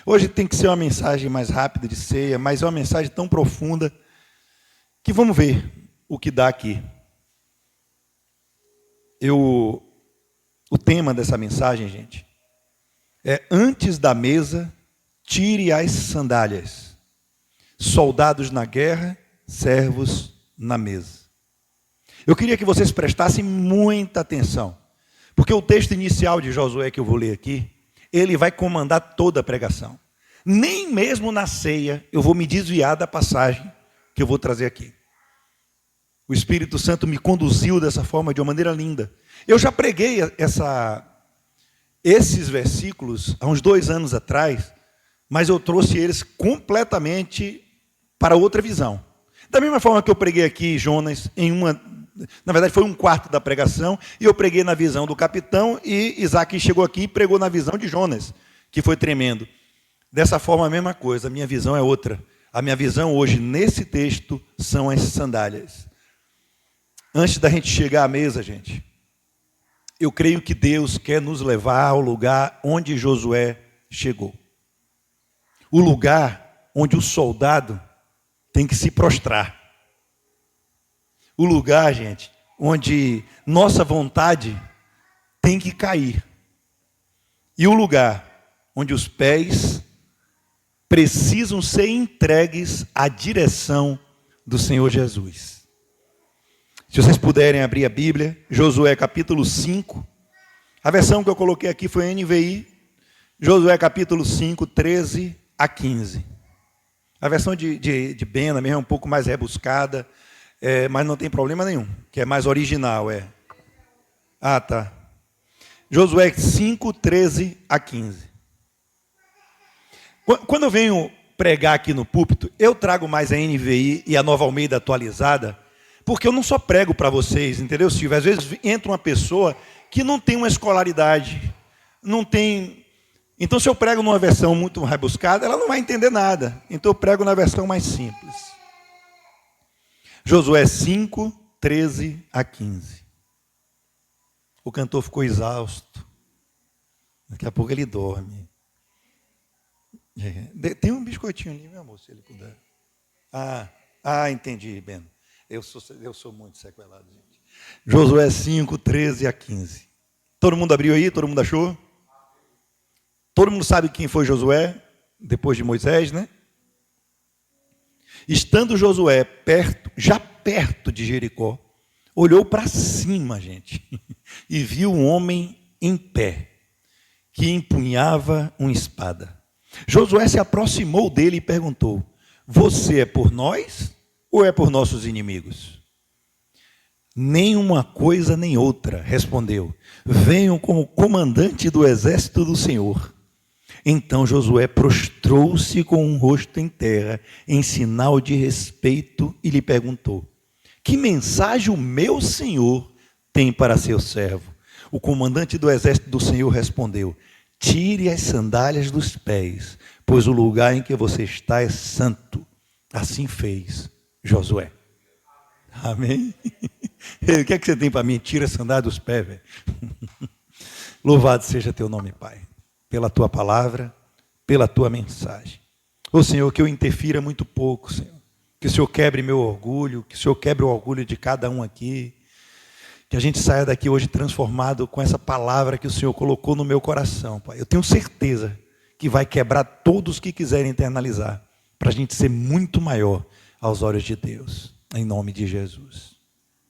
Hoje tem que ser uma mensagem mais rápida de ceia, mas é uma mensagem tão profunda que vamos ver o que dá aqui. O tema dessa mensagem, gente, é: antes da mesa, tire as sandálias. Soldados na guerra, servos na mesa. Eu queria que vocês prestassem muita atenção, porque o texto inicial de Josué que eu vou ler aqui, ele vai comandar toda a pregação. Nem mesmo na ceia eu vou me desviar da passagem que eu vou trazer aqui. O Espírito Santo me conduziu dessa forma, de uma maneira linda. Eu já preguei esses versículos há uns 2 anos atrás, mas eu trouxe eles completamente para outra visão. Da mesma forma que eu preguei aqui Jonas, na verdade foi 1/4 da pregação, e eu preguei na visão do capitão, e Isaac chegou aqui e pregou na visão de Jonas, que foi tremendo. Dessa forma, a mesma coisa, a minha visão é outra. A minha visão hoje, nesse texto, são as sandálias. Antes da gente chegar à mesa, gente, eu creio que Deus quer nos levar ao lugar onde Josué chegou. O lugar onde o soldado tem que se prostrar. O lugar, gente, onde nossa vontade tem que cair. E o lugar onde os pés precisam ser entregues à direção do Senhor Jesus. Se vocês puderem abrir a Bíblia, Josué capítulo 5. A versão que eu coloquei aqui foi NVI. Josué capítulo 5, 13 a 15. A versão de Bena mesmo é um pouco mais rebuscada, mas não tem problema nenhum, que é mais original. Tá. Josué 5, 13 a 15. Quando eu venho pregar aqui no púlpito, eu trago mais a NVI e a Nova Almeida atualizada, porque eu não só prego para vocês, entendeu, Silvio? Às vezes entra uma pessoa que não tem uma escolaridade, não tem... Então, se eu prego numa versão muito rebuscada, ela não vai entender nada. Então, eu prego na versão mais simples. Josué 5, 13 a 15. O cantor ficou exausto. Daqui a pouco ele dorme. Tem um biscoitinho ali, meu amor, se ele puder. Entendi, Ben. Eu sou muito sequelado, gente. Josué 5, 13 a 15. Todo mundo abriu aí? Todo mundo achou? Todo mundo sabe quem foi Josué, depois de Moisés, né? Estando Josué já perto de Jericó, olhou para cima, gente, e viu um homem em pé, que empunhava uma espada. Josué se aproximou dele e perguntou: você é por nós ou é por nossos inimigos? Nem uma coisa nem outra, respondeu. Venham como comandante do exército do Senhor. Então Josué prostrou-se com o rosto em terra, em sinal de respeito, e lhe perguntou: que mensagem o meu senhor tem para seu servo? O comandante do exército do Senhor respondeu: tire as sandálias dos pés, pois o lugar em que você está é santo. Assim fez Josué. Amém? O que é que você tem para mim? Tira a sandália dos pés, velho. Louvado seja teu nome, Pai, pela tua palavra, pela tua mensagem. Ô Senhor, que eu interfira muito pouco, Senhor. Que o Senhor quebre meu orgulho, que o Senhor quebre o orgulho de cada um aqui. Que a gente saia daqui hoje transformado com essa palavra que o Senhor colocou no meu coração, Pai. Eu tenho certeza que vai quebrar todos que quiserem internalizar, para a gente ser muito maior aos olhos de Deus. Em nome de Jesus.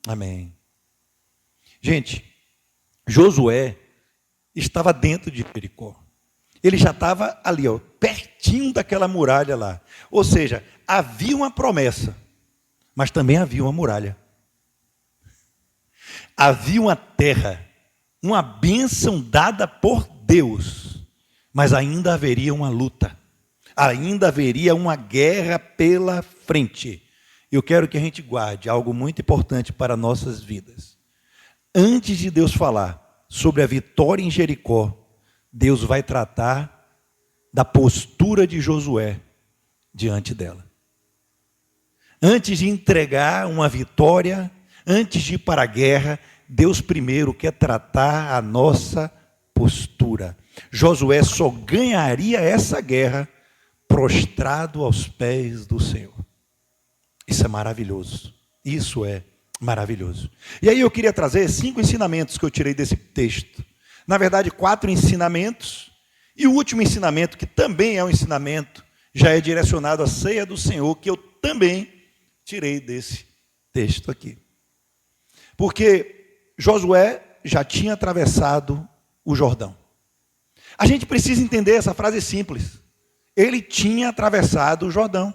Amém. Gente, Josué estava dentro de Jericó. Ele já estava ali, pertinho daquela muralha lá. Ou seja, havia uma promessa, mas também havia uma muralha. Havia uma terra, uma bênção dada por Deus, mas ainda haveria uma luta. Ainda haveria uma guerra pela frente. Eu quero que a gente guarde algo muito importante para nossas vidas. Antes de Deus falar sobre a vitória em Jericó, Deus vai tratar da postura de Josué diante dela. Antes de entregar uma vitória, antes de ir para a guerra, Deus primeiro quer tratar a nossa postura. Josué só ganharia essa guerra prostrado aos pés do Senhor. Isso é maravilhoso. Isso é maravilhoso. E aí eu queria trazer 5 ensinamentos que eu tirei desse texto. Na verdade, 4 ensinamentos. E o último ensinamento, que também é um ensinamento, já é direcionado à ceia do Senhor, que eu também tirei desse texto aqui. Porque Josué já tinha atravessado o Jordão. A gente precisa entender essa frase simples. Ele tinha atravessado o Jordão.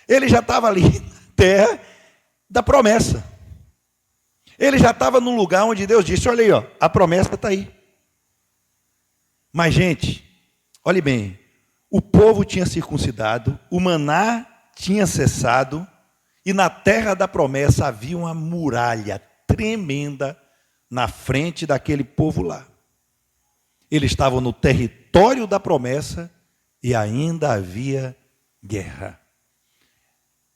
Ele já estava ali na terra da promessa. Ele já estava num lugar onde Deus disse, olha aí, ó, a promessa está aí. Mas, gente, olhe bem, o povo tinha circuncidado, o maná tinha cessado, e na terra da promessa havia uma muralha tremenda na frente daquele povo lá. Eles estavam no território da promessa e ainda havia guerra.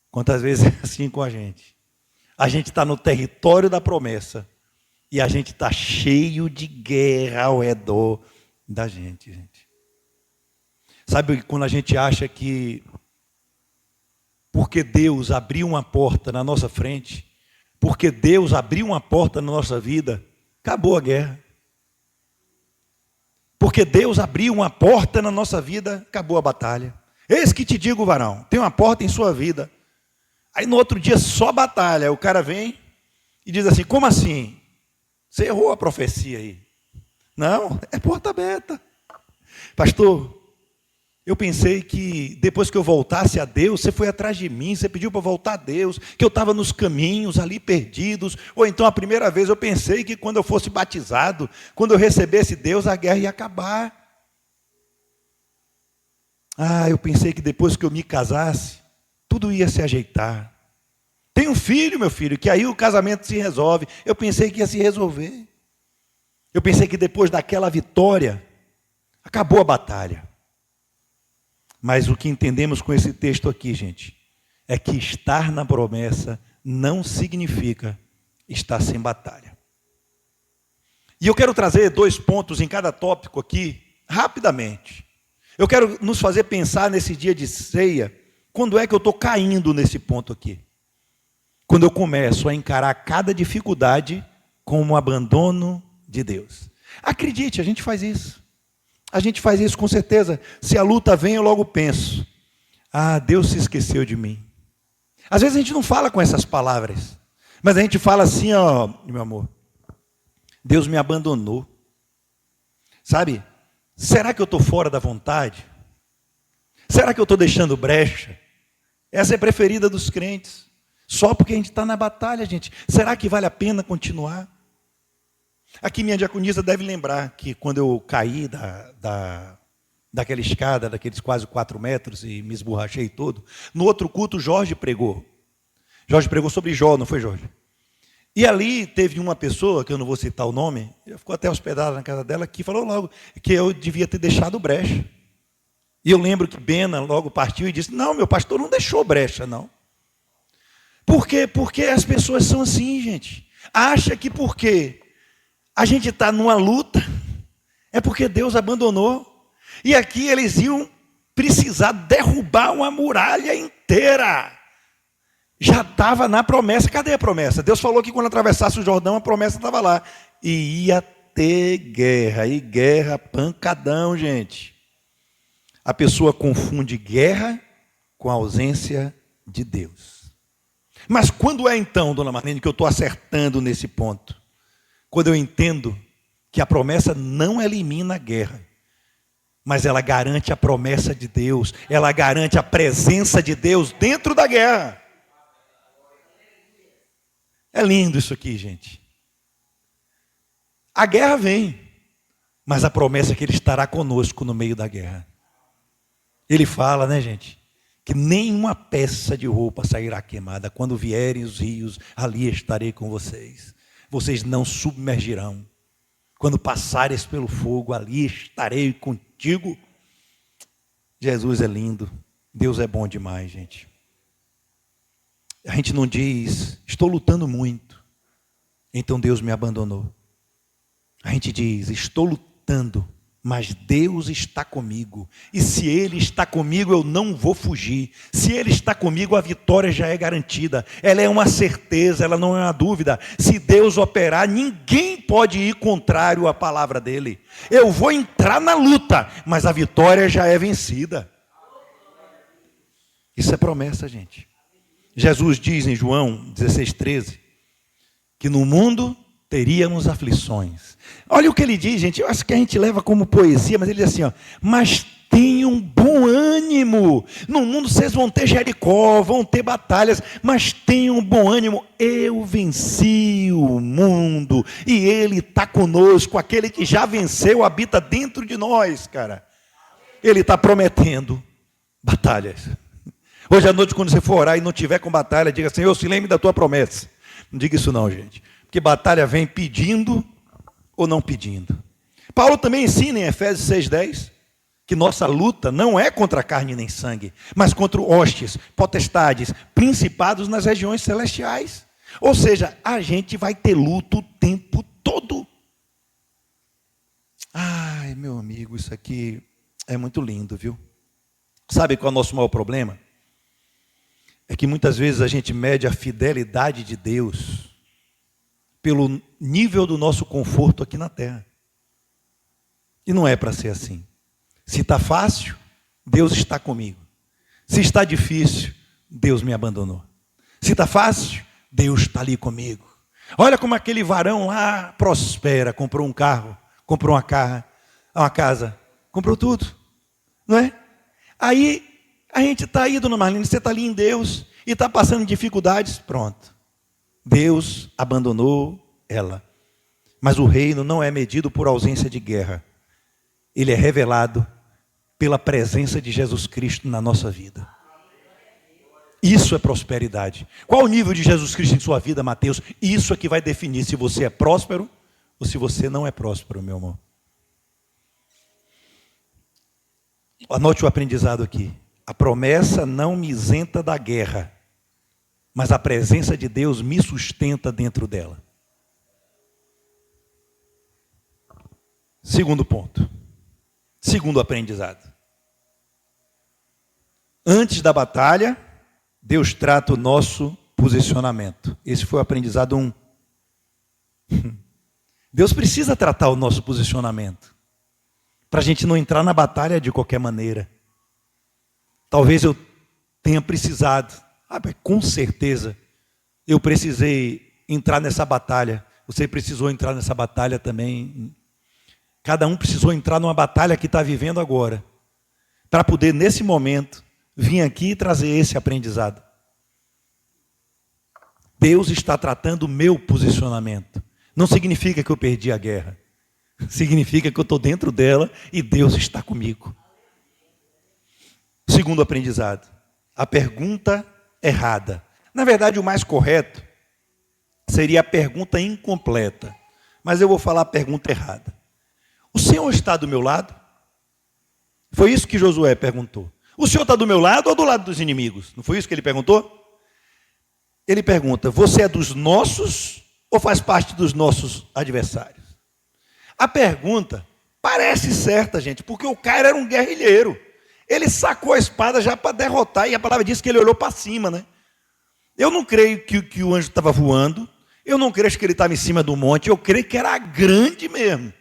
Quantas vezes é assim com a gente? A gente está no território da promessa e a gente está cheio de guerra ao redor da gente. Sabe quando a gente acha que porque Deus abriu uma porta na nossa frente, porque Deus abriu uma porta na nossa vida, acabou a guerra. Porque Deus abriu uma porta na nossa vida, acabou a batalha. Eis que te digo, varão, tem uma porta em sua vida. Aí no outro dia só batalha. O cara vem e diz assim, como assim? Você errou a profecia aí. Não, é porta aberta. Pastor, eu pensei que depois que eu voltasse a Deus, você foi atrás de mim, você pediu para voltar a Deus, que eu estava nos caminhos ali perdidos. Ou então a primeira vez eu pensei que quando eu fosse batizado, quando eu recebesse Deus, a guerra ia acabar. Ah, eu pensei que depois que eu me casasse, tudo ia se ajeitar. Tem um filho, meu filho, que aí o casamento se resolve. Eu pensei que ia se resolver. Eu pensei que depois daquela vitória, acabou a batalha. Mas o que entendemos com esse texto aqui, gente, é que estar na promessa não significa estar sem batalha. E eu quero trazer 2 pontos em cada tópico aqui, rapidamente. Eu quero nos fazer pensar nesse dia de ceia, quando é que eu estou caindo nesse ponto aqui? Quando eu começo a encarar cada dificuldade como um abandono de Deus. Acredite, a gente faz isso. A gente faz isso com certeza. Se a luta vem, eu logo penso, ah, Deus se esqueceu de mim. Às vezes a gente não fala com essas palavras, mas a gente fala assim, ó, meu amor, Deus me abandonou. Sabe, será que eu estou fora da vontade? Será que eu estou deixando brecha? Essa é a preferida dos crentes. Só porque a gente está na batalha, gente. Será que vale a pena continuar? Aqui minha diaconisa deve lembrar que quando eu caí daquela escada, daqueles quase 4 metros e me esborrachei todo, no outro culto Jorge pregou. Jorge pregou sobre Jó, não foi, Jorge? E ali teve uma pessoa, que eu não vou citar o nome, ficou até hospedada na casa dela, que falou logo que eu devia ter deixado brecha. E eu lembro que Bena logo partiu e disse, não, meu pastor não deixou brecha, não. Por quê? Porque as pessoas são assim, gente. Acha que porque a gente está numa luta, é porque Deus abandonou. E aqui eles iam precisar derrubar uma muralha inteira. Já estava na promessa. Cadê a promessa? Deus falou que quando atravessasse o Jordão, a promessa estava lá. E ia ter guerra. E guerra, pancadão, gente. A pessoa confunde guerra com a ausência de Deus. Mas quando é então, dona Marlene, que eu estou acertando nesse ponto? Quando eu entendo que a promessa não elimina a guerra, mas ela garante a promessa de Deus, ela garante a presença de Deus dentro da guerra. É lindo isso aqui, gente. A guerra vem, mas a promessa é que Ele estará conosco no meio da guerra. Ele fala, né, gente, que nenhuma peça de roupa sairá queimada. Quando vierem os rios, ali estarei com vocês. Vocês não submergirão. Quando passares pelo fogo, ali estarei contigo. Jesus é lindo. Deus é bom demais, gente. A gente não diz, estou lutando muito, então Deus me abandonou. A gente diz, estou lutando lutando, mas Deus está comigo. E se Ele está comigo, eu não vou fugir. Se Ele está comigo, a vitória já é garantida. Ela é uma certeza, ela não é uma dúvida. Se Deus operar, ninguém pode ir contrário à palavra dEle. Eu vou entrar na luta, mas a vitória já é vencida. Isso é promessa, gente. Jesus diz em João 16:13, que no mundo teríamos aflições. Olha o que ele diz, gente. Eu acho que a gente leva como poesia, mas ele diz assim, ó, mas tenham bom ânimo. No mundo vocês vão ter Jericó, vão ter batalhas, mas tenham bom ânimo. Eu venci o mundo e Ele está conosco. Aquele que já venceu habita dentro de nós, cara. Ele está prometendo batalhas. Hoje à noite, quando você for orar e não tiver com batalha, diga, Senhor, se lembre da tua promessa. Não diga isso não, gente. Porque batalha vem pedindo ou não pedindo. Paulo também ensina em Efésios 6:10 que nossa luta não é contra carne nem sangue, mas contra hostes, potestades, principados nas regiões celestiais. Ou seja, a gente vai ter luta o tempo todo. Ai, meu amigo, isso aqui é muito lindo, viu? Sabe qual é o nosso maior problema? É que muitas vezes a gente mede a fidelidade de Deus pelo nível do nosso conforto aqui na terra. E não é para ser assim. Se está fácil, Deus está comigo. Se está difícil, Deus me abandonou. Se está fácil, Deus está ali comigo. Olha como aquele varão lá prospera, comprou um carro, comprou uma casa, comprou tudo, não é? Aí a gente está aí, dona Marlene, você está ali em Deus e está passando dificuldades, pronto. Deus abandonou ela. Mas o reino não é medido por ausência de guerra. Ele é revelado pela presença de Jesus Cristo na nossa vida. Isso é prosperidade. Qual o nível de Jesus Cristo em sua vida, Mateus? Isso é que vai definir se você é próspero ou se você não é próspero, meu irmão. Anote o aprendizado aqui. A promessa não me isenta da guerra, mas a presença de Deus me sustenta dentro dela. Segundo ponto. Segundo aprendizado. Antes da batalha, Deus trata o nosso posicionamento. Esse foi o aprendizado 1. Deus precisa tratar o nosso posicionamento, para a gente não entrar na batalha de qualquer maneira. Talvez eu tenha precisado, com certeza, eu precisei entrar nessa batalha. Você precisou entrar nessa batalha também. Cada um precisou entrar numa batalha que está vivendo agora, para poder, nesse momento, vir aqui e trazer esse aprendizado. Deus está tratando o meu posicionamento. Não significa que eu perdi a guerra. Significa que eu estou dentro dela e Deus está comigo. Segundo aprendizado, a pergunta errada. Na verdade, o mais correto seria a pergunta incompleta. Mas eu vou falar a pergunta errada. O Senhor está do meu lado? Foi isso que Josué perguntou. O Senhor está do meu lado ou do lado dos inimigos? Não foi isso que ele perguntou? Ele pergunta, você é dos nossos ou faz parte dos nossos adversários? A pergunta parece certa, gente, porque o cara era um guerrilheiro. Ele sacou a espada já para derrotar, e a palavra diz que ele olhou para cima, né? Eu não creio que o anjo estava voando, eu não creio que ele estava em cima do monte, eu creio que era grande mesmo.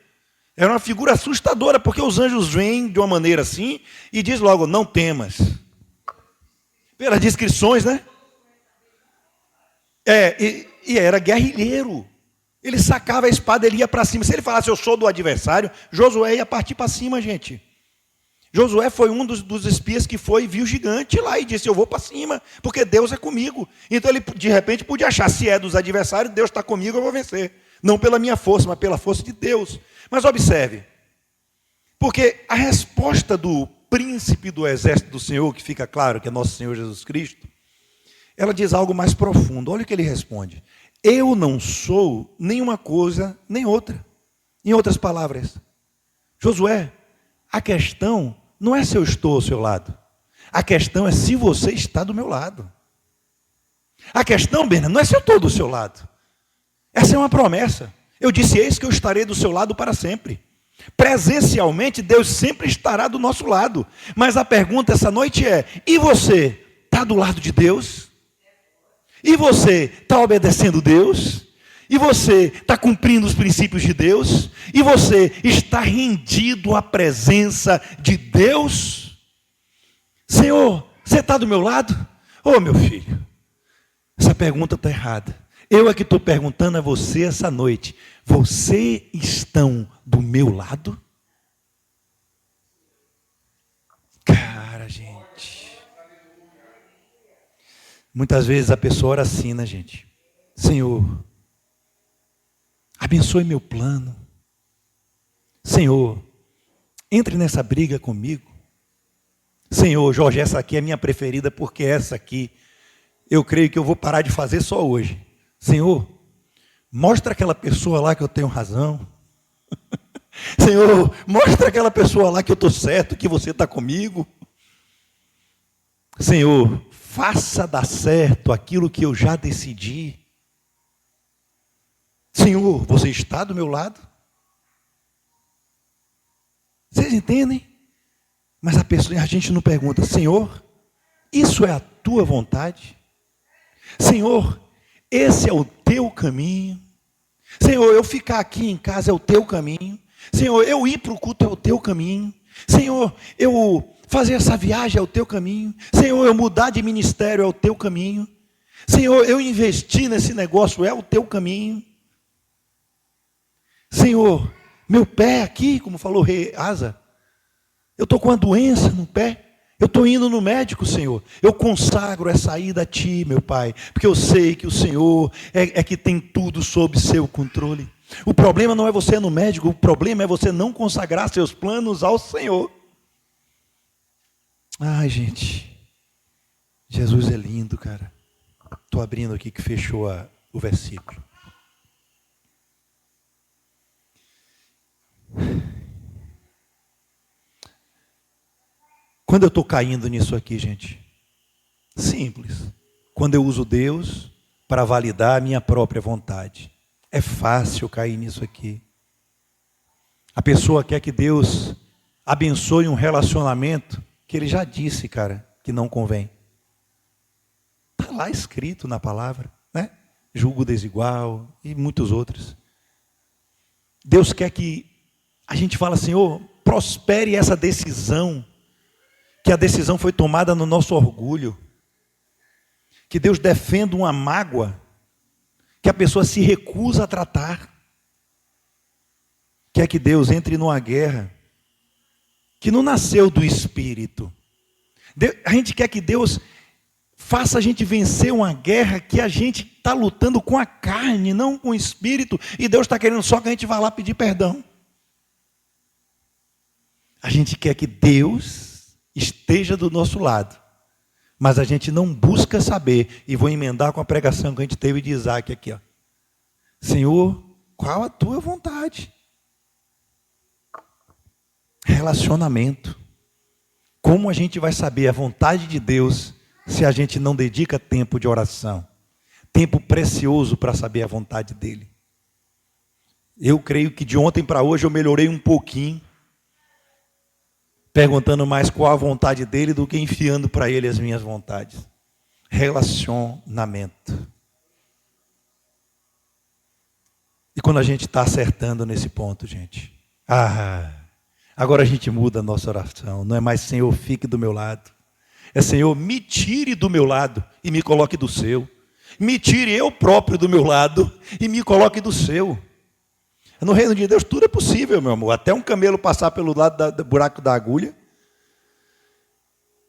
Era uma figura assustadora, porque os anjos vêm de uma maneira assim e diz logo, não temas. Pelas descrições, né? E era guerrilheiro. Ele sacava a espada, ele ia para cima. Se ele falasse, eu sou do adversário, Josué ia partir para cima, gente. Josué foi um dos espias que foi e viu o gigante lá e disse, eu vou para cima, porque Deus é comigo. Então ele, de repente, podia achar, se é dos adversários, Deus está comigo, eu vou vencer. Não pela minha força, mas pela força de Deus. Mas observe, porque a resposta do príncipe do exército do Senhor, que fica claro que é nosso Senhor Jesus Cristo, ela diz algo mais profundo. Olha o que ele responde. Eu não sou nenhuma coisa, nem outra. Em outras palavras, Josué, a questão não é se eu estou ao seu lado. A questão é se você está do meu lado. A questão, Bernardo, não é se eu estou do seu lado. Essa é uma promessa. Eu disse, eis que eu estarei do seu lado para sempre. Presencialmente, Deus sempre estará do nosso lado. Mas a pergunta essa noite é: e você está do lado de Deus? E você está obedecendo Deus? E você está cumprindo os princípios de Deus? E você está rendido à presença de Deus? Senhor, você está do meu lado? Ô meu filho, essa pergunta está errada. Eu é que estou perguntando a você essa noite: você estão do meu lado? Cara, gente. Muitas vezes a pessoa ora assim, né, gente? Senhor, abençoe meu plano. Senhor, entre nessa briga comigo. Senhor, Jorge, essa aqui é minha preferida, porque essa aqui eu creio que eu vou parar de fazer só hoje. Senhor, mostra aquela pessoa lá que eu tenho razão. Senhor, mostra aquela pessoa lá que eu estou certo, que você está comigo. Senhor, faça dar certo aquilo que eu já decidi. Senhor, você está do meu lado? Vocês entendem? Mas a gente não pergunta: Senhor, isso é a tua vontade? Senhor, esse é o teu caminho? Senhor, eu ficar aqui em casa é o teu caminho? Senhor, eu ir para o culto é o teu caminho? Senhor, eu fazer essa viagem é o teu caminho? Senhor, eu mudar de ministério é o teu caminho? Senhor, eu investir nesse negócio é o teu caminho? Senhor, meu pé aqui, como falou o rei Asa, eu estou com uma doença no pé, eu estou indo no médico, Senhor. Eu consagro essa ida a Ti, meu Pai, porque eu sei que o Senhor é que tem tudo sob seu controle. O problema não é você ir no médico, o problema é você não consagrar seus planos ao Senhor. Ai, gente, Jesus é lindo, cara. Estou abrindo aqui que fechou o versículo. Quando eu estou caindo nisso aqui, gente, simples. Quando eu uso Deus para validar a minha própria vontade. É fácil cair nisso aqui. A pessoa quer que Deus abençoe um relacionamento que Ele já disse, cara, que não convém. Está lá escrito na palavra, né? Julgo desigual e muitos outros. Deus quer que a gente fale: Senhor, prospere essa decisão, que a decisão foi tomada no nosso orgulho. Que Deus defenda uma mágoa que a pessoa se recusa a tratar. Quer que Deus entre numa guerra que não nasceu do Espírito. A gente quer que Deus faça a gente vencer uma guerra que a gente está lutando com a carne, não com o Espírito. E Deus está querendo só que a gente vá lá pedir perdão. A gente quer que Deus esteja do nosso lado, mas a gente não busca saber. E vou emendar com a pregação que a gente teve de Isaac aqui, ó. Senhor, qual a tua vontade? Relacionamento. Como a gente vai saber a vontade de Deus se a gente não dedica tempo de oração? Tempo precioso para saber a vontade dele. Eu creio que de ontem para hoje eu melhorei um pouquinho, perguntando mais qual a vontade dele do que enfiando para ele as minhas vontades. Relacionamento. E quando a gente está acertando nesse ponto, gente, agora a gente muda a nossa oração. Não é mais Senhor, fique do meu lado. É Senhor, me tire do meu lado e me coloque do seu. Me tire eu próprio do meu lado e me coloque do seu. No reino de Deus tudo é possível, meu amor. Até um camelo passar pelo lado do buraco da agulha.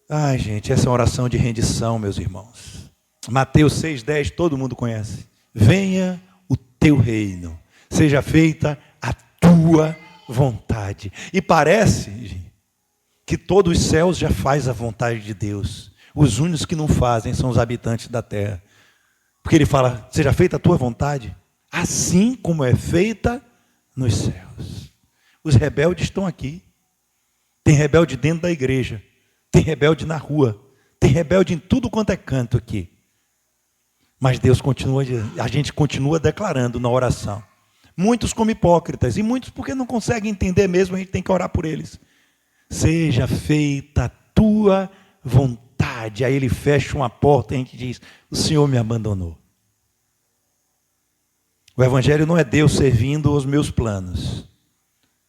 Ai, gente, essa é uma oração de rendição, meus irmãos. Mateus 6,10, todo mundo conhece. Venha o teu reino, seja feita a tua vontade. E parece que todos os céus já faz a vontade de Deus. Os únicos que não fazem são os habitantes da terra. Porque ele fala: seja feita a tua vontade, assim como é feita nos céus. Os rebeldes estão aqui. Tem rebelde dentro da igreja, tem rebelde na rua, tem rebelde em tudo quanto é canto aqui. Mas Deus continua, a gente continua declarando na oração: Muitos como hipócritas, e muitos porque não conseguem entender mesmo, a gente tem que orar por eles. Seja feita a tua vontade. Aí ele fecha uma porta e a gente diz, o Senhor me abandonou. O Evangelho não é Deus servindo aos meus planos,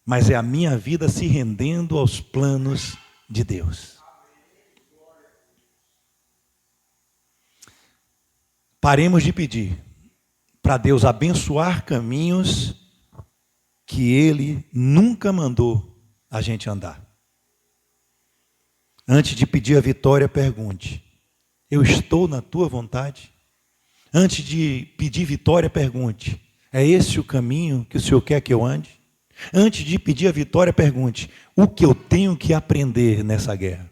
mas é a minha vida se rendendo aos planos de Deus. Paremos de pedir para Deus abençoar caminhos que Ele nunca mandou a gente andar. Antes de pedir a vitória, pergunte, eu estou na tua vontade? Antes de pedir vitória, pergunte, é esse o caminho que o Senhor quer que eu ande? Antes de pedir a vitória, pergunte, o que eu tenho que aprender nessa guerra?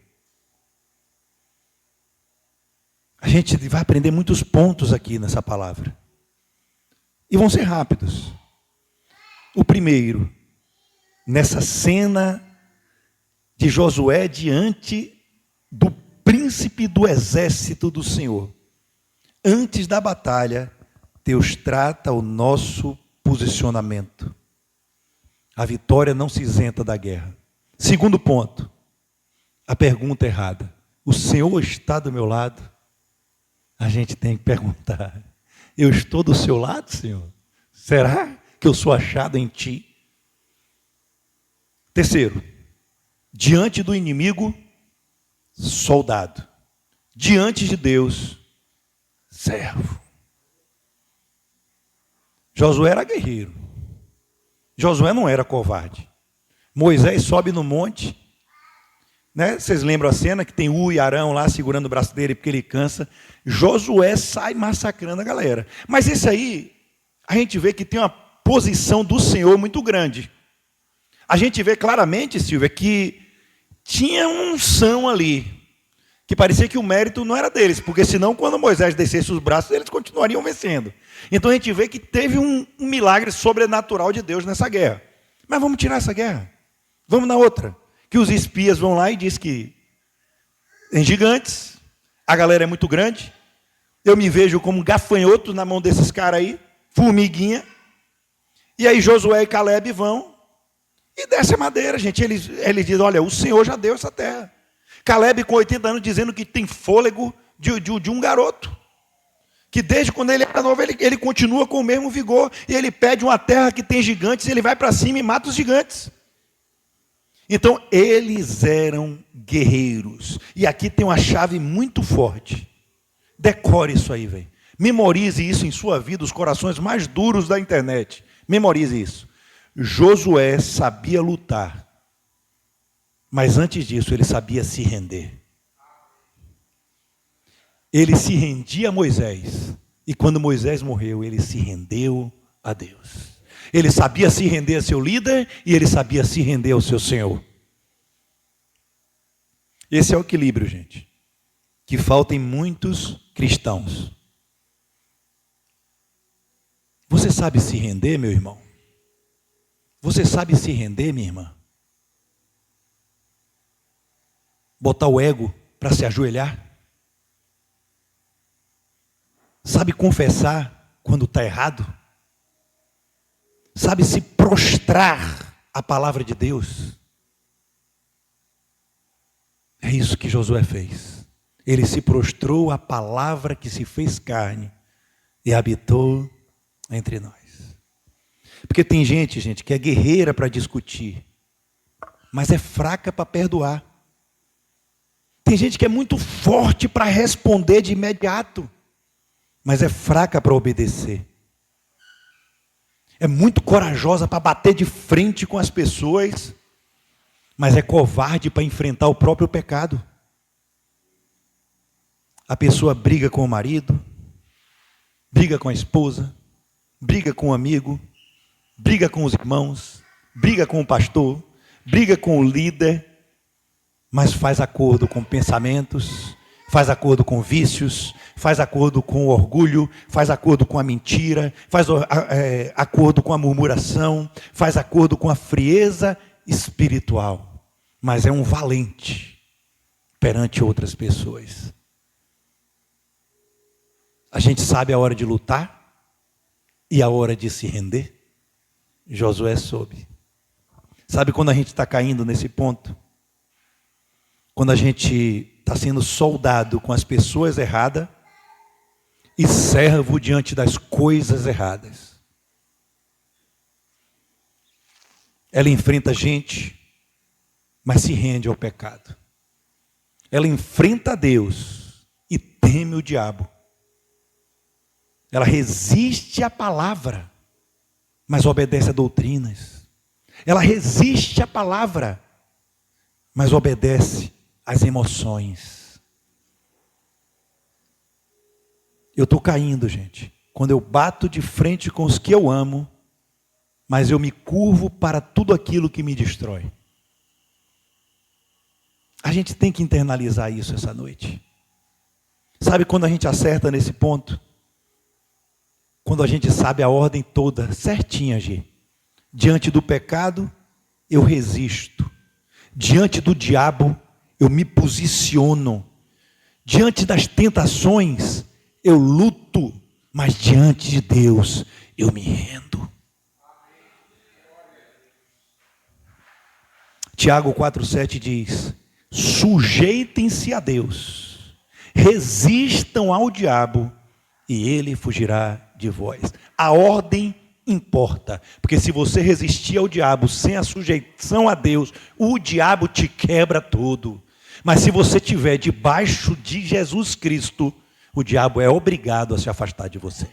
A gente vai aprender muitos pontos aqui nessa palavra. E vão ser rápidos. O primeiro, nessa cena de Josué diante do príncipe do exército do Senhor. Antes da batalha, Deus trata o nosso posicionamento. A vitória não se isenta da guerra. Segundo ponto, a pergunta errada. O Senhor está do meu lado? A gente tem que perguntar, eu estou do seu lado, Senhor? Será que eu sou achado em ti? Terceiro, diante do inimigo, soldado. Diante de Deus, servo. Josué era guerreiro. Josué não era covarde. Moisés sobe no monte, né? Vocês lembram a cena que tem e Arão lá segurando o braço dele porque ele cansa. Josué sai massacrando a galera. Mas esse aí, a gente vê que tem uma posição do Senhor muito grande. A gente vê claramente, Silvia, que tinha uma unção ali, que parecia que o mérito não era deles, porque senão quando Moisés descesse os braços, eles continuariam vencendo. Então a gente vê que teve um milagre sobrenatural de Deus nessa guerra. Mas vamos tirar essa guerra. Vamos na outra. Que os espias vão lá e diz que tem gigantes, a galera é muito grande, eu me vejo como gafanhoto na mão desses caras aí, formiguinha. E aí Josué e Caleb vão e desce a madeira, gente. Eles dizem, olha, o Senhor já deu essa terra. Caleb com 80 anos dizendo que tem fôlego de um garoto. Que desde quando ele era novo, ele continua com o mesmo vigor. E ele pede uma terra que tem gigantes, e ele vai para cima e mata os gigantes. Então, eles eram guerreiros. E aqui tem uma chave muito forte. Decore isso aí, velho. Memorize isso em sua vida, os corações mais duros da internet. Memorize isso. Josué sabia lutar. Mas antes disso, ele sabia se render. Ele se rendia a Moisés. E quando Moisés morreu, ele se rendeu a Deus. Ele sabia se render a seu líder e ele sabia se render ao seu Senhor. Esse é o equilíbrio, gente, que falta em muitos cristãos. Você sabe se render, meu irmão? Você sabe se render, minha irmã? Botar o ego para se ajoelhar? Sabe confessar quando está errado? Sabe se prostrar à palavra de Deus? É isso que Josué fez. Ele se prostrou à palavra que se fez carne e habitou entre nós. Porque tem gente que é guerreira para discutir, mas é fraca para perdoar. Tem gente que é muito forte para responder de imediato, mas é fraca para obedecer. É muito corajosa para bater de frente com as pessoas, mas é covarde para enfrentar o próprio pecado. A pessoa briga com o marido, briga com a esposa, briga com o amigo, briga com os irmãos, briga com o pastor, briga com o líder, mas faz acordo com pensamentos, faz acordo com vícios, faz acordo com o orgulho, faz acordo com a mentira, faz acordo com a murmuração, faz acordo com a frieza espiritual, mas é um valente perante outras pessoas. A gente sabe a hora de lutar e a hora de se render. Josué soube. Sabe quando a gente está caindo nesse ponto? Quando a gente está sendo soldado com as pessoas erradas e servo diante das coisas erradas. Ela enfrenta a gente, mas se rende ao pecado. Ela enfrenta a Deus e teme o diabo. Ela resiste à palavra, mas obedece a doutrinas. Ela resiste à palavra, mas obedece às emoções. Eu estou caindo, gente, quando eu bato de frente com os que eu amo, mas eu me curvo para tudo aquilo que me destrói. A gente tem que internalizar isso essa noite. Sabe quando a gente acerta nesse ponto? Quando a gente sabe a ordem toda, certinha, G. Diante do pecado, eu resisto. Diante do diabo, eu me posiciono. Diante das tentações, eu luto. Mas diante de Deus, eu me rendo. Tiago 4,7 diz: sujeitem-se a Deus, resistam ao diabo, e ele fugirá de vós. A ordem importa, porque se você resistir ao diabo sem a sujeição a Deus, o diabo te quebra todo. Mas se você estiver debaixo de Jesus Cristo, o diabo é obrigado a se afastar de você.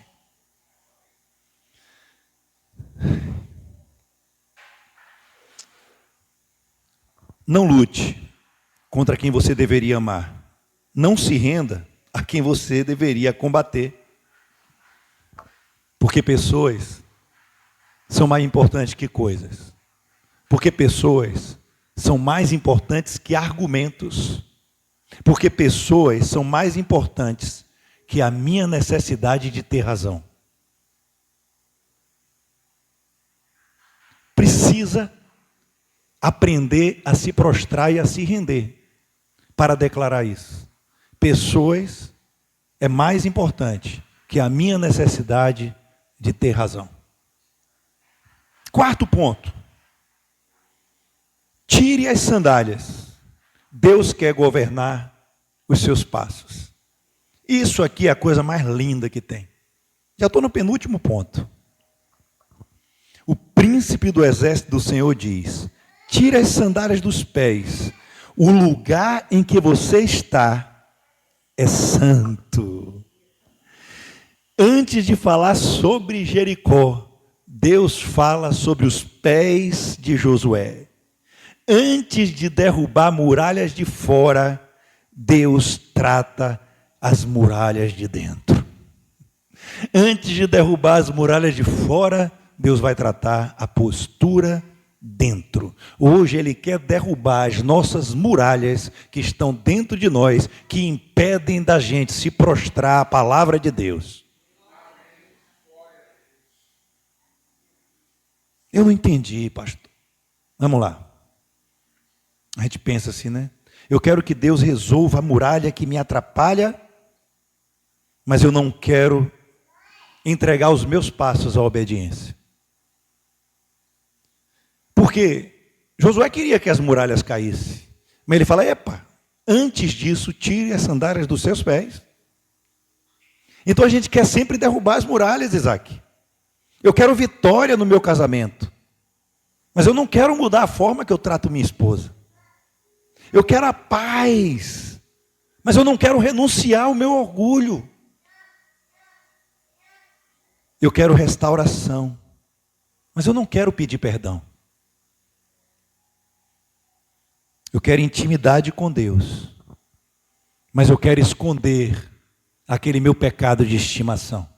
Não lute contra quem você deveria amar. Não se renda a quem você deveria combater. Porque pessoas são mais importantes que coisas. Porque pessoas são mais importantes que argumentos. Porque pessoas são mais importantes que a minha necessidade de ter razão. Precisa aprender a se prostrar e a se render para declarar isso. Pessoas é mais importante que a minha necessidade de ter razão. Quarto ponto. Tire as sandálias. Deus quer governar os seus passos. Isso aqui é a coisa mais linda que tem. Já estou no penúltimo ponto. O príncipe do exército do Senhor diz: tire as sandálias dos pés. O lugar em que você está é santo. Antes de falar sobre Jericó, Deus fala sobre os pés de Josué. Antes de derrubar muralhas de fora, Deus trata as muralhas de dentro. Antes de derrubar as muralhas de fora, Deus vai tratar a postura dentro. Hoje Ele quer derrubar as nossas muralhas que estão dentro de nós, que impedem da gente se prostrar à palavra de Deus. Eu não entendi, pastor. Vamos lá. A gente pensa assim, né? Eu quero que Deus resolva a muralha que me atrapalha, mas eu não quero entregar os meus passos à obediência. Porque Josué queria que as muralhas caíssem, mas ele fala: epa, antes disso, tire as sandálias dos seus pés. Então a gente quer sempre derrubar as muralhas, Isaac. Eu quero vitória no meu casamento, mas eu não quero mudar a forma que eu trato minha esposa. Eu quero a paz, mas eu não quero renunciar ao meu orgulho. Eu quero restauração, mas eu não quero pedir perdão. Eu quero intimidade com Deus, mas eu quero esconder aquele meu pecado de estimação.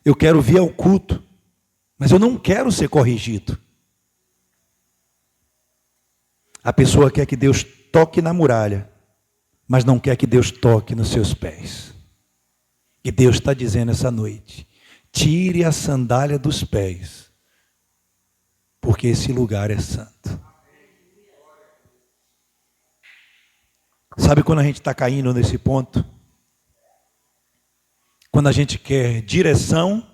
Eu quero vir ao culto, mas eu não quero ser corrigido. A pessoa quer que Deus toque na muralha, mas não quer que Deus toque nos seus pés. E Deus está dizendo essa noite: tire a sandália dos pés, porque esse lugar é santo. Sabe quando a gente está caindo nesse ponto? Quando a gente quer direção,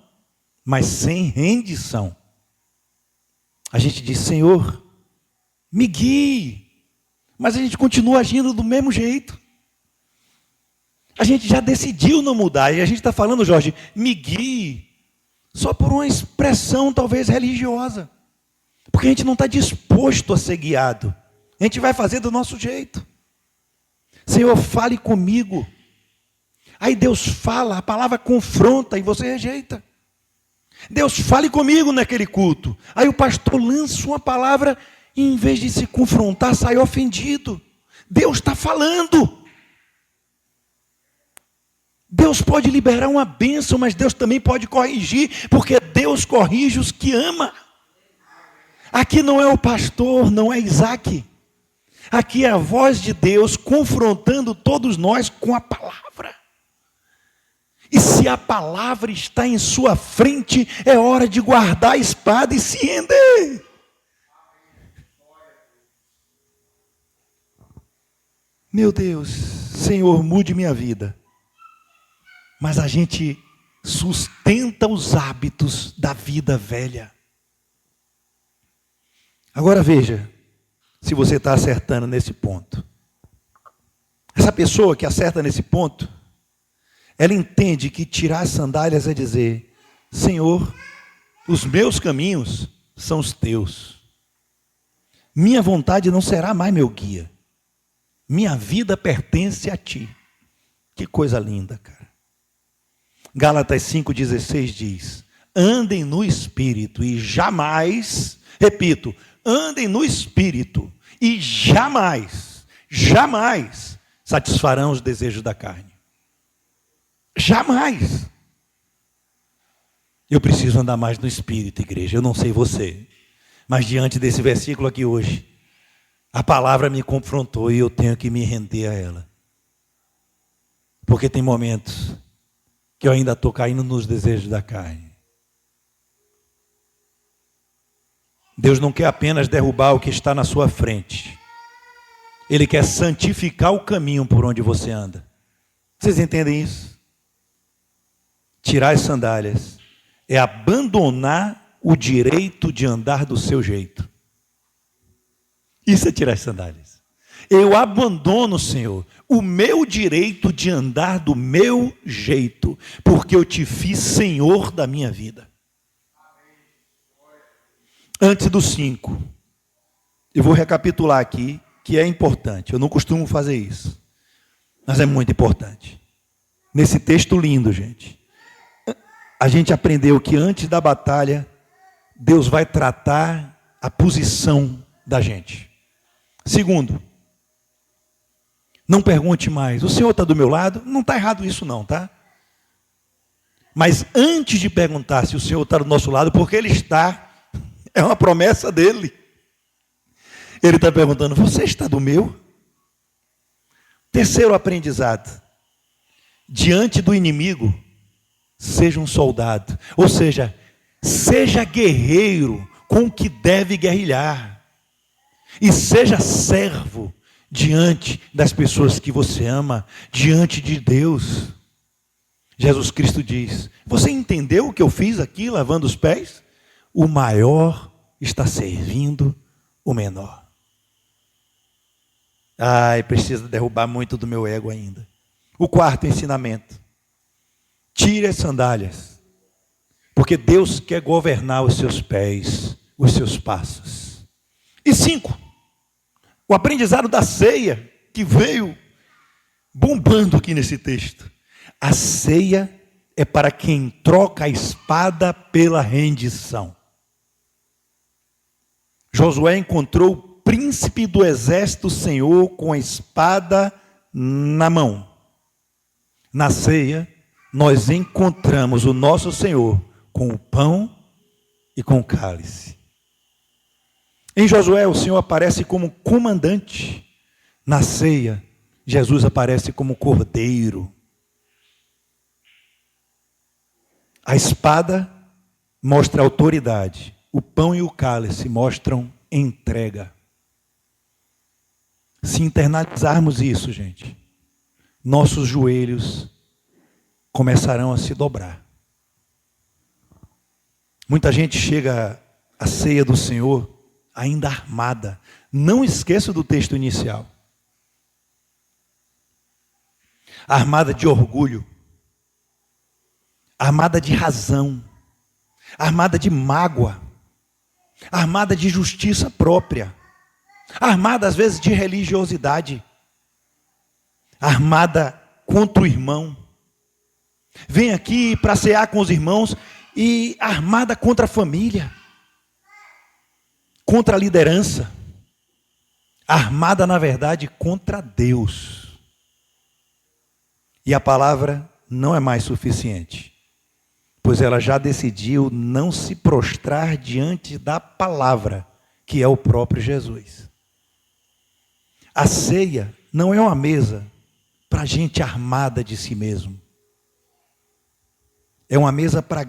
mas sem rendição. A gente diz: Senhor, me guie, mas a gente continua agindo do mesmo jeito. A gente já decidiu não mudar, e a gente está falando, Jorge, me guie, só por uma expressão talvez religiosa, porque a gente não está disposto a ser guiado. A gente vai fazer do nosso jeito. Senhor, fale comigo. Aí Deus fala, a palavra confronta e você rejeita. Deus, fale comigo naquele culto. Aí o pastor lança uma palavra e em vez de se confrontar, sai ofendido. Deus está falando. Deus pode liberar uma bênção, mas Deus também pode corrigir, porque Deus corrige os que ama. Aqui não é o pastor, não é Isaac. Aqui é a voz de Deus confrontando todos nós com a palavra. E se a palavra está em sua frente, é hora de guardar a espada e se render. Meu Deus, Senhor, mude minha vida. Mas a gente sustenta os hábitos da vida velha. Agora veja, se você está acertando nesse ponto. Essa pessoa que acerta nesse ponto, ela entende que tirar as sandálias é dizer: Senhor, os meus caminhos são os teus. Minha vontade não será mais meu guia. Minha vida pertence a ti. Que coisa linda, cara. Gálatas 5,16 diz: andem no Espírito e jamais, repito, andem no Espírito e jamais satisfarão os desejos da carne. Jamais. Eu preciso andar mais no Espírito, igreja. Eu não sei você, mas diante desse versículo aqui hoje, a palavra me confrontou e eu tenho que me render a ela. Porque tem momentos que eu ainda estou caindo nos desejos da carne. Deus não quer apenas derrubar o que está na sua frente. Ele quer santificar o caminho por onde você anda. Vocês entendem isso? Tirar as sandálias é abandonar o direito de andar do seu jeito. Isso é tirar as sandálias. Eu abandono, Senhor, o meu direito de andar do meu jeito, porque eu te fiz Senhor da minha vida. Antes do 5, eu vou recapitular aqui, que é importante. Eu não costumo fazer isso, mas é muito importante. Nesse texto lindo, gente, a gente aprendeu que antes da batalha, Deus vai tratar a posição da gente. Segundo, não pergunte mais: o Senhor está do meu lado? Não está errado isso não, tá? Mas antes de perguntar se o Senhor está do nosso lado, porque Ele está, é uma promessa dEle. Ele está perguntando: você está do meu? Terceiro aprendizado: diante do inimigo, seja um soldado. Ou seja, seja guerreiro com o que deve guerrilhar. E seja servo diante das pessoas que você ama, diante de Deus. Jesus Cristo diz: você entendeu o que eu fiz aqui lavando os pés? O maior está servindo o menor. Ai, precisa derrubar muito do meu ego ainda. O quarto ensinamento: tire as sandálias, porque Deus quer governar os seus pés, os seus passos. E 5, o aprendizado da ceia, que veio bombando aqui nesse texto. A ceia é para quem troca a espada pela rendição. Josué encontrou o príncipe do exército Senhor com a espada na mão. Na ceia, nós encontramos o nosso Senhor com o pão e com o cálice. Em Josué, o Senhor aparece como comandante. Na ceia, Jesus aparece como cordeiro. A espada mostra autoridade. O pão e o cálice mostram entrega. Se internalizarmos isso, gente, nossos joelhos começarão a se dobrar. Muita gente chega à ceia do Senhor ainda armada. Não esqueça do texto inicial. Armada de orgulho, armada de razão, armada de mágoa, armada de justiça própria, armada às vezes de religiosidade, armada contra o irmão. Vem aqui para cear com os irmãos e armada contra a família, contra a liderança, armada na verdade contra Deus. E a palavra não é mais suficiente, pois ela já decidiu não se prostrar diante da palavra, que é o próprio Jesus. A ceia não é uma mesa para gente armada de si mesmo. É uma mesa para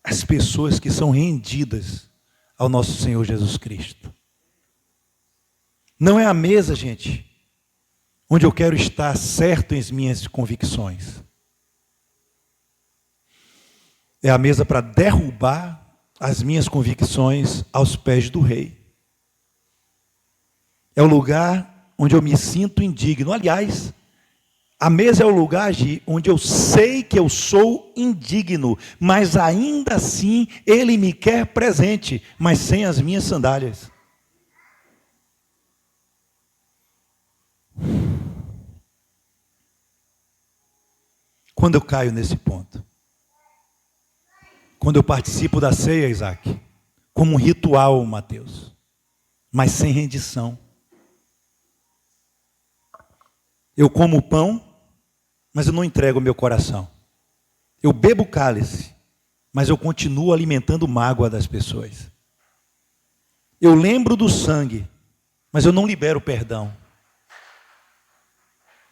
as pessoas que são rendidas ao nosso Senhor Jesus Cristo. Não é a mesa, gente, onde eu quero estar certo em minhas convicções. É a mesa para derrubar as minhas convicções aos pés do Rei. É o lugar onde eu me sinto indigno. Aliás, a mesa é o lugar onde eu sei que eu sou indigno, mas ainda assim Ele me quer presente, mas sem as minhas sandálias. Quando eu caio nesse ponto? Quando eu participo da ceia, Isaac, como um ritual, Mateus, mas sem rendição. Eu como o pão, mas eu não entrego o meu coração. Eu bebo o cálice, mas eu continuo alimentando mágoa das pessoas. Eu lembro do sangue, mas eu não libero perdão.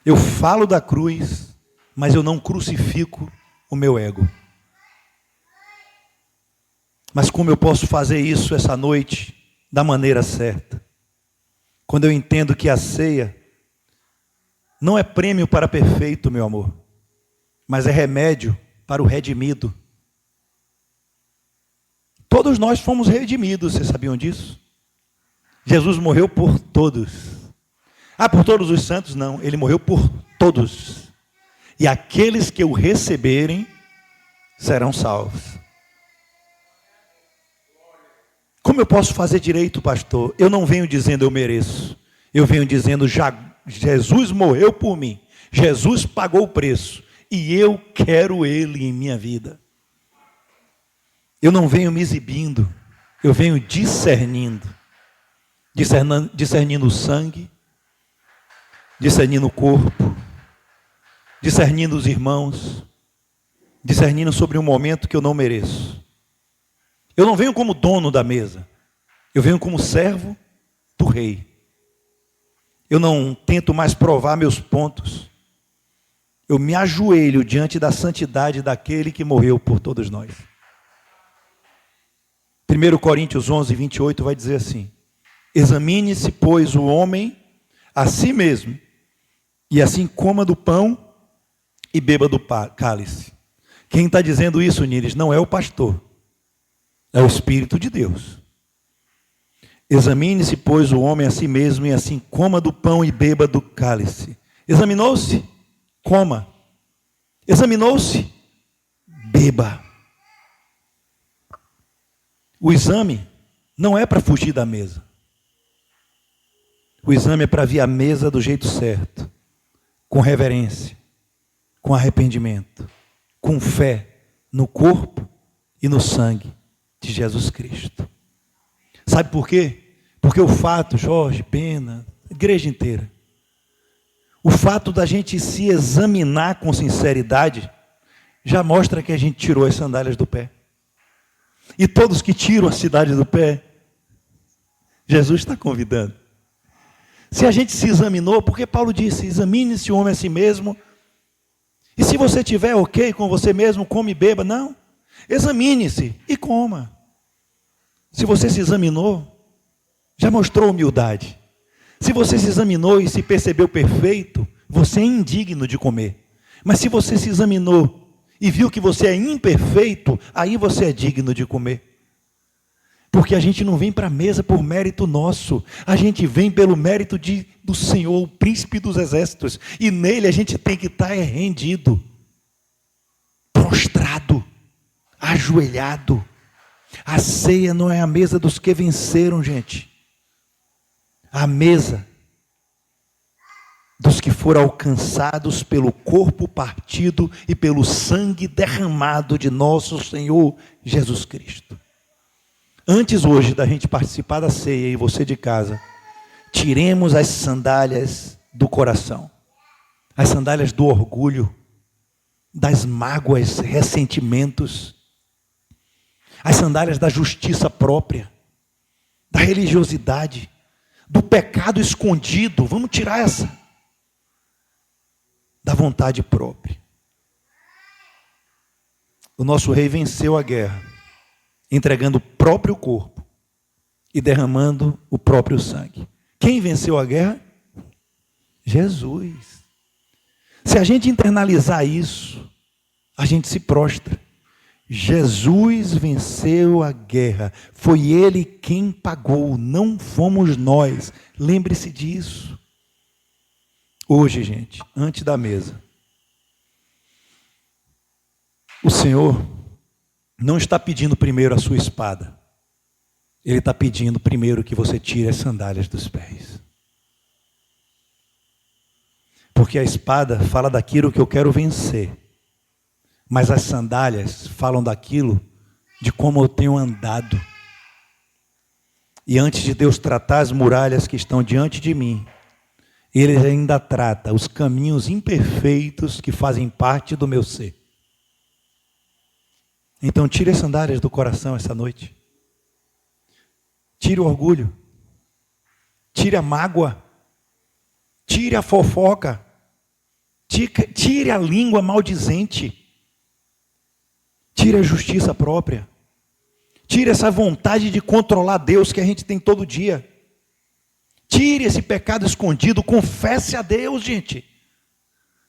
Eu falo da cruz, mas eu não crucifico o meu ego. Mas como eu posso fazer isso essa noite da maneira certa? Quando eu entendo que a ceia não é prêmio para perfeito, meu amor, mas é remédio para o redimido. Todos nós fomos redimidos, vocês sabiam disso? Jesus morreu por todos. Ah, por todos os santos? Não, Ele morreu por todos. E aqueles que o receberem serão salvos. Como eu posso fazer direito, pastor? Eu não venho dizendo eu mereço. Eu venho dizendo Jesus morreu por mim. Jesus pagou o preço. E eu quero Ele em minha vida. Eu não venho me exibindo. Eu venho discernindo. Discernindo o sangue. Discernindo o corpo. Discernindo os irmãos. Discernindo sobre um momento que eu não mereço. Eu não venho como dono da mesa. Eu venho como servo do rei. Eu não tento mais provar meus pontos. Eu me ajoelho diante da santidade daquele que morreu por todos nós. 1 Coríntios 11, 28 vai dizer assim: examine-se, pois, o homem a si mesmo, e assim coma do pão e beba do cálice. Quem está dizendo isso, Níris, não é o pastor. É o Espírito de Deus. Examine-se, pois, o homem a si mesmo, e assim coma do pão e beba do cálice. Examinou-se? Coma. Examinou-se? Beba. O exame não é para fugir da mesa. O exame é para vir à mesa do jeito certo, com reverência, com arrependimento, com fé no corpo e no sangue de Jesus Cristo. Sabe por quê? Porque o fato, Jorge, Pena, igreja inteira, o fato da gente se examinar com sinceridade, já mostra que a gente tirou as sandálias do pé. E todos que tiram a sandália do pé, Jesus está convidando. Se a gente se examinou, porque Paulo disse, examine-se o homem a si mesmo, e se você estiver ok com você mesmo, come e beba. Não, examine-se e coma. Se você se examinou, já mostrou humildade. Se você se examinou e se percebeu perfeito, você é indigno de comer. Mas se você se examinou e viu que você é imperfeito, aí você é digno de comer. Porque a gente não vem para a mesa por mérito nosso, a gente vem pelo mérito do Senhor, o príncipe dos exércitos, e nele a gente tem que estar rendido, prostrado, ajoelhado. A ceia não é a mesa dos que venceram, gente. A mesa dos que foram alcançados pelo corpo partido e pelo sangue derramado de nosso Senhor Jesus Cristo. Antes hoje da gente participar da ceia e você de casa, tiremos as sandálias do coração, as sandálias do orgulho, das mágoas, ressentimentos, as sandálias da justiça própria, da religiosidade, do pecado escondido. Vamos tirar essa, da vontade própria. O nosso rei venceu a guerra, entregando o próprio corpo e derramando o próprio sangue. Quem venceu a guerra? Jesus. Se a gente internalizar isso, a gente se prostra. Jesus venceu a guerra, foi Ele quem pagou, não fomos nós. Lembre-se disso. Hoje, gente, antes da mesa, o Senhor não está pedindo primeiro a sua espada, Ele está pedindo primeiro que você tire as sandálias dos pés. Porque a espada fala daquilo que eu quero vencer, mas as sandálias falam daquilo de como eu tenho andado. E antes de Deus tratar as muralhas que estão diante de mim, Ele ainda trata os caminhos imperfeitos que fazem parte do meu ser. Então tire as sandálias do coração essa noite. Tire o orgulho. Tire a mágoa. Tire a fofoca. Tire a língua maldizente. Tire a justiça própria. Tire essa vontade de controlar Deus que a gente tem todo dia. Tire esse pecado escondido. Confesse a Deus, gente.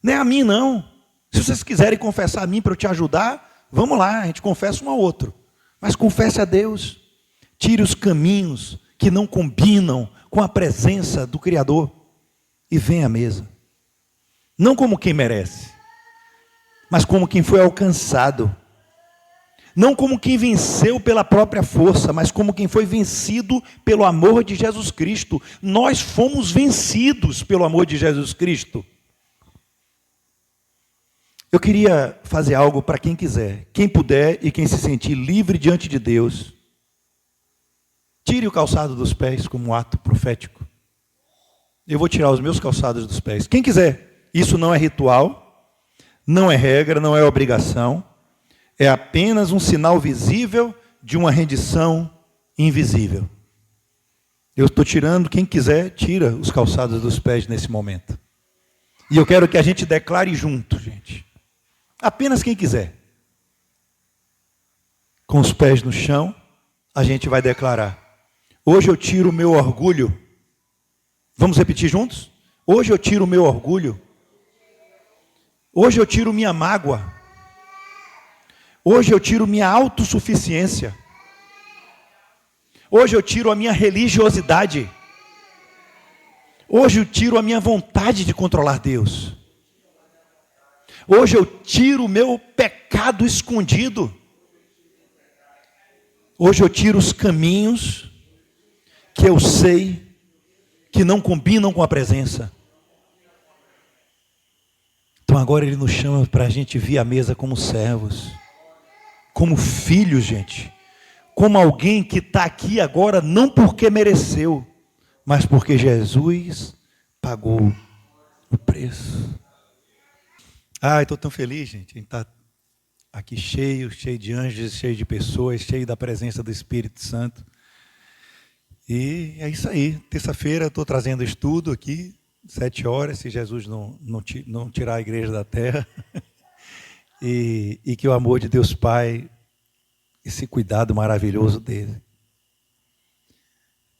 Não é a mim, não. Se vocês quiserem confessar a mim para eu te ajudar, vamos lá, a gente confessa um ao outro. Mas confesse a Deus. Tire os caminhos que não combinam com a presença do Criador. E venha à mesa. Não como quem merece, mas como quem foi alcançado. Não como quem venceu pela própria força, mas como quem foi vencido pelo amor de Jesus Cristo. Nós fomos vencidos pelo amor de Jesus Cristo. Eu queria fazer algo para quem quiser, quem puder e quem se sentir livre diante de Deus. Tire o calçado dos pés como um ato profético. Eu vou tirar os meus calçados dos pés. Quem quiser, isso não é ritual, não é regra, não é obrigação. É apenas um sinal visível de uma rendição invisível. Eu estou tirando, quem quiser, tira os calçados dos pés nesse momento. E eu quero que a gente declare junto, gente. Apenas quem quiser. Com os pés no chão, a gente vai declarar. Hoje eu tiro o meu orgulho. Vamos repetir juntos? Hoje eu tiro o meu orgulho. Hoje eu tiro minha mágoa. Hoje eu tiro minha autossuficiência. Hoje eu tiro a minha religiosidade. Hoje eu tiro a minha vontade de controlar Deus. Hoje eu tiro o meu pecado escondido. Hoje eu tiro os caminhos que eu sei que não combinam com a presença. Então agora Ele nos chama para a gente vir à mesa como servos. Como filho, gente, como alguém que está aqui agora não porque mereceu, mas porque Jesus pagou o preço. Estou tão feliz, gente, em estar aqui cheio de anjos, cheio de pessoas, cheio da presença do Espírito Santo. E é isso aí, terça-feira estou trazendo estudo aqui, 7 horas, se Jesus não tirar a igreja da terra. E que o amor de Deus Pai, esse cuidado maravilhoso dele.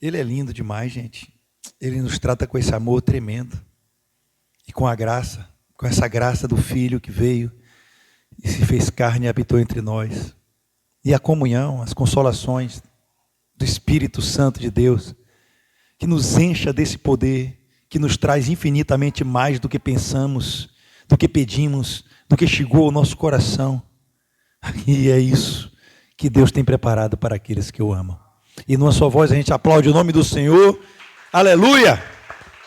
Ele é lindo demais, gente. Ele nos trata com esse amor tremendo. E com a graça, com essa graça do Filho que veio e se fez carne e habitou entre nós. E a comunhão, as consolações do Espírito Santo de Deus, que nos encha desse poder, que nos traz infinitamente mais do que pensamos, do que pedimos, do que chegou ao nosso coração. E é isso que Deus tem preparado para aqueles que o amam. E numa só voz a gente aplaude o nome do Senhor. Aleluia!